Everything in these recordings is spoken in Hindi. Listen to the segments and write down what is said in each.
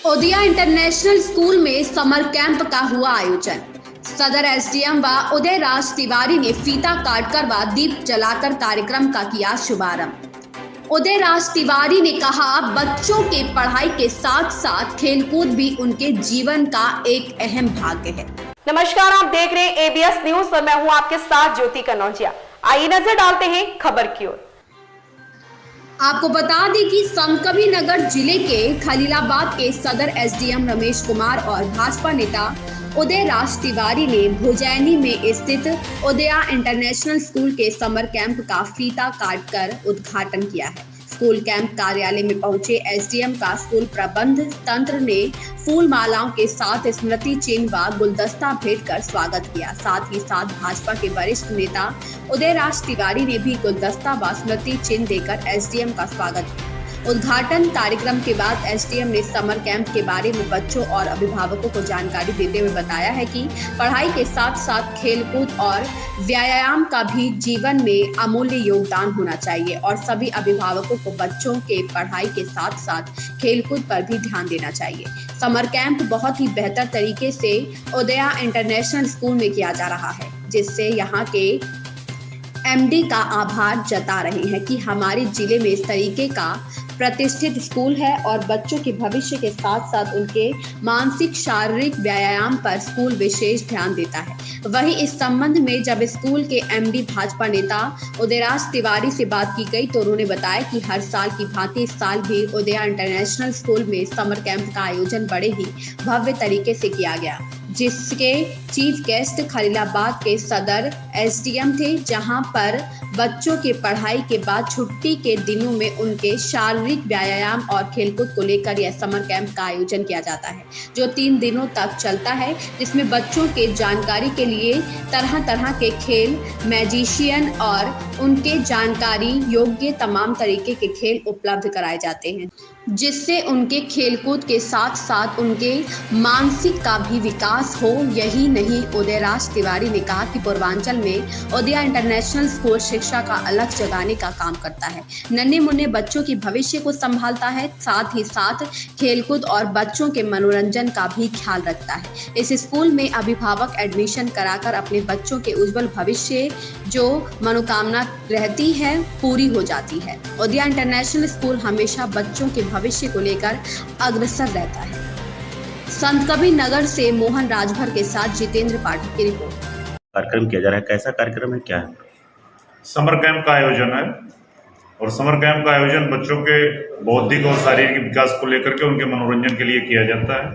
उदया इंटरनेशनल स्कूल में समर कैंप का हुआ आयोजन। सदर एसडीएम व उदय राज तिवारी ने फीता काटकर व दीप जलाकर कार्यक्रम का किया शुभारंभ। उदय राज तिवारी ने कहा, बच्चों के पढ़ाई के साथ साथ खेलकूद भी उनके जीवन का एक अहम भाग है। नमस्कार, आप देख रहे हैं एबीएस न्यूज और मैं हूं आपके साथ ज्योति कनौजिया। आइए नजर डालते हैं खबर की ओर। आपको बता दें कि संतकबीरनगर जिले के खलीलाबाद के सदर एसडीएम रमेश कुमार और भाजपा नेता उदय राज तिवारी ने भुजैनी में स्थित उदया इंटरनेशनल स्कूल के समर कैंप का फीता काटकर उद्घाटन किया है। स्कूल कैंप कार्यालय में पहुंचे एसडीएम का स्कूल प्रबंध तंत्र ने फूल मालाओं के साथ स्मृति चिन्ह व गुलदस्ता भेंट कर स्वागत किया। साथ ही साथ भाजपा के वरिष्ठ नेता उदय राज तिवारी ने भी गुलदस्ता व स्मृति चिन्ह देकर एसडीएम का स्वागत किया। उद्घाटन कार्यक्रम के बाद एसडीएम ने समर कैंप के बारे में बच्चों और अभिभावकों को जानकारी देते हुए बताया है कि पढ़ाई के साथ साथ खेलकूद और व्यायाम का भी जीवन में अमूल्य योगदान होना चाहिए और सभी अभिभावकों को बच्चों के पढ़ाई के साथ साथ खेलकूद पर भी ध्यान देना चाहिए। समर कैंप बहुत ही बेहतर तरीके से उदया इंटरनेशनल स्कूल में किया जा रहा है, जिससे यहाँ के एमडी का आभार जता रहे हैं कि हमारे जिले में इस तरीके का प्रतिष्ठित स्कूल है और बच्चों के भविष्य के साथ साथ उनके मानसिक शारीरिक व्यायाम पर स्कूल विशेष ध्यान देता है। वहीं इस संबंध में जब स्कूल के एमडी भाजपा नेता उदयराज तिवारी से बात की गई तो उन्होंने बताया कि हर साल की भांति इस साल भी उदया इंटरनेशनल स्कूल में समर कैंप का आयोजन बड़े ही भव्य तरीके से किया गया, जिसके चीफ गेस्ट खलीलाबाद के सदर एसडीएम थे, जहां पर बच्चों के पढ़ाई के बाद छुट्टी के दिनों में उनके शारीरिक व्यायाम और खेलकूद को लेकर यह समर कैंप का आयोजन किया जाता है, जो 3 दिनों तक चलता है, जिसमें बच्चों के जानकारी के लिए तरह तरह के खेल, मैजिशियन और उनके जानकारी योग्य तमाम तरीके के खेल उपलब्ध कराए जाते हैं, जिससे उनके खेलकूद के साथ साथ उनके मानसिक का भी विकास हो। यही नहीं, उदयराज तिवारी ने कहा कि पूर्वांचल में उदया इंटरनेशनल स्कूल शिक्षा का अलग जगाने का काम करता है, नन्हे मुन्ने बच्चों की भविष्य को संभालता है, साथ ही साथ खेलकूद और बच्चों के मनोरंजन का भी ख्याल रखता है। इस स्कूल में अभिभावक एडमिशन कराकर अपने बच्चों के उज्जवल भविष्य जो मनोकामना रहती है पूरी हो जाती है। उदया इंटरनेशनल स्कूल हमेशा बच्चों के भविष्य को लेकर अग्रसर रहता है। संतकबीरनगर से मोहन राजभर के साथ जितेंद्र पाठक की रिपोर्ट। कार्यक्रम किया जा रहा है, कैसा कार्यक्रम है, क्या है? समर कैंप का आयोजन है और समर कैंप का आयोजन बच्चों के बौद्धिक और शारीरिक विकास को लेकर के उनके मनोरंजन के लिए किया जाता है।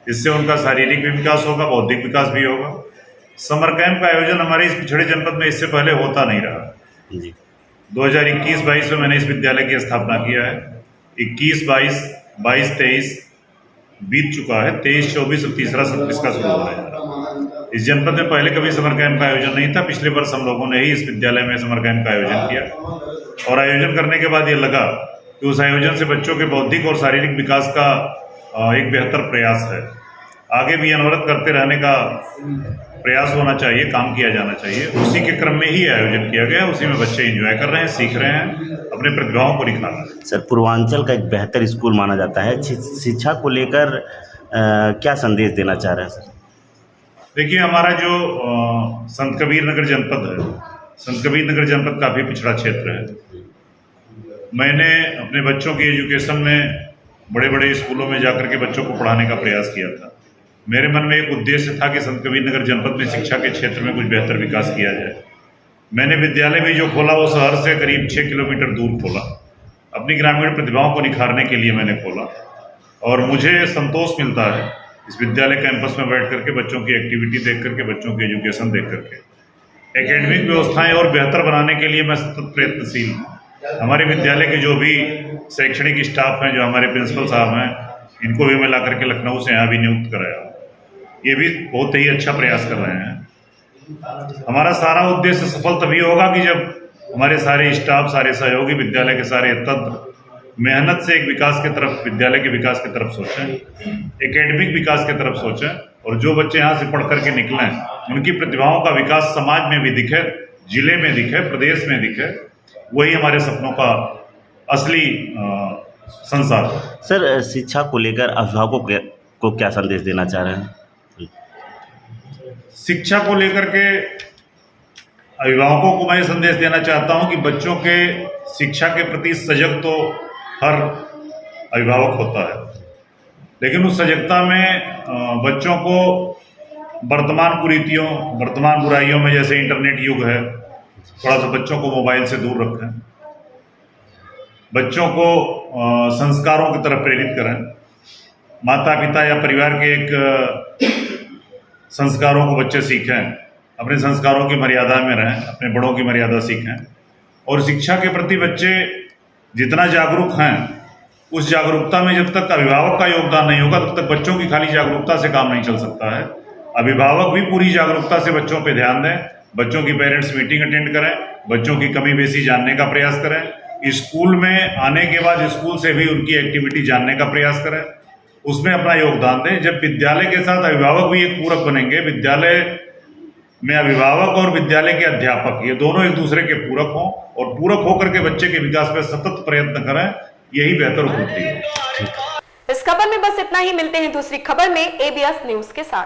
इससे उनका शारीरिक भी विकास होगा, बौद्धिक विकास भी होगा। समर कैंप का आयोजन हमारे इस पिछड़े जनपद में इससे पहले होता नहीं रहा जी। 2021-22 में मैंने इस विद्यालय की स्थापना किया है। 21-22, 22-23 बीत चुका है, 23-24 और तीसरा 27 का शुरू हो रहा है। इस जनपद में पहले कभी समर कैंप का आयोजन नहीं था। पिछले वर्ष हम लोगों ने ही इस विद्यालय में समर कैंप का आयोजन किया और आयोजन करने के बाद ये लगा कि उस आयोजन से बच्चों के बौद्धिक और शारीरिक विकास का एक बेहतर प्रयास है। आगे भी अनवरत करते रहने का प्रयास होना चाहिए, काम किया जाना चाहिए। उसी के क्रम में ही आयोजन किया गया, उसी में बच्चे एंजॉय कर रहे हैं, सीख रहे हैं, अपने प्रतिभाओं को निखार रहे हैं। सर, पूर्वांचल का एक बेहतर स्कूल माना जाता है, शिक्षा को लेकर क्या संदेश देना चाह रहे हैं सर? देखिए, हमारा जो संतकबीरनगर जनपद है, संतकबीरनगर जनपद काफ़ी पिछड़ा क्षेत्र है। मैंने अपने बच्चों की एजुकेशन में बड़े बड़े स्कूलों में जाकर के बच्चों को पढ़ाने का प्रयास किया था। मेरे मन में एक उद्देश्य था कि संतकबीरनगर जनपद में शिक्षा के क्षेत्र में कुछ बेहतर विकास किया जाए। मैंने विद्यालय भी जो खोला वो शहर से करीब 6 किलोमीटर दूर खोला। अपनी ग्रामीण प्रतिभाओं को निखारने के लिए मैंने खोला और मुझे संतोष मिलता है इस विद्यालय कैंपस में बैठ करके बच्चों की एक्टिविटी देख करके, बच्चों की एजुकेशन देख करके। एकेडमिक व्यवस्थाएँ और बेहतर बनाने के लिए मैं सतत प्रयत्नशील हूँ। हमारे विद्यालय के जो भी शैक्षणिक स्टाफ हैं, जो हमारे प्रिंसिपल साहब हैं, इनको भी मैं ला करके लखनऊ से यहाँ भी नियुक्त कराया। ये भी बहुत ही अच्छा प्रयास कर रहे हैं। हमारा सारा उद्देश्य सफल तभी होगा कि जब हमारे सारे स्टाफ, सारे सहयोगी, विद्यालय के सारे तंत्र मेहनत से एक विकास की तरफ, विद्यालय के विकास की तरफ सोचें, एकेडमिक विकास की तरफ सोचें और जो बच्चे यहाँ से पढ़ करके निकलें उनकी प्रतिभाओं का विकास समाज में भी दिखे, जिले में दिखे, प्रदेश में दिखे। वही हमारे सपनों का असली संसार। सर शिक्षा को लेकर अभिभावकों को क्या संदेश देना चाह रहे हैं? शिक्षा को लेकर के अभिभावकों को मैं ये संदेश देना चाहता हूं कि बच्चों के शिक्षा के प्रति सजग तो हर अभिभावक होता है, लेकिन उस सजगता में बच्चों को वर्तमान कुरीतियों, वर्तमान बुराइयों में, जैसे इंटरनेट युग है, थोड़ा सा बच्चों को मोबाइल से दूर रखें, बच्चों को संस्कारों की तरफ प्रेरित करें, माता पिता या परिवार के एक संस्कारों को बच्चे सीखें, अपने संस्कारों की मर्यादा में रहें, अपने बड़ों की मर्यादा सीखें। और शिक्षा के प्रति बच्चे जितना जागरूक हैं, उस जागरूकता में जब तक अभिभावक का योगदान नहीं होगा तब तक बच्चों की खाली जागरूकता से काम नहीं चल सकता है। अभिभावक भी पूरी जागरूकता से बच्चों पे ध्यान दें, बच्चों की पेरेंट्स मीटिंग अटेंड करें, बच्चों की कमी बेसी जानने का प्रयास करें, स्कूल में आने के बाद स्कूल से भी उनकी एक्टिविटी जानने का प्रयास करें, उसमें अपना योगदान दें। जब विद्यालय के साथ अभिभावक भी एक पूरक बनेंगे, विद्यालय में अभिभावक और विद्यालय के अध्यापक ये दोनों एक दूसरे के पूरक हों और पूरक होकर के बच्चे के विकास में सतत प्रयत्न करें, यही बेहतर उपलब्धि है। इस खबर में बस इतना ही। मिलते हैं दूसरी खबर में एबीएस न्यूज के साथ।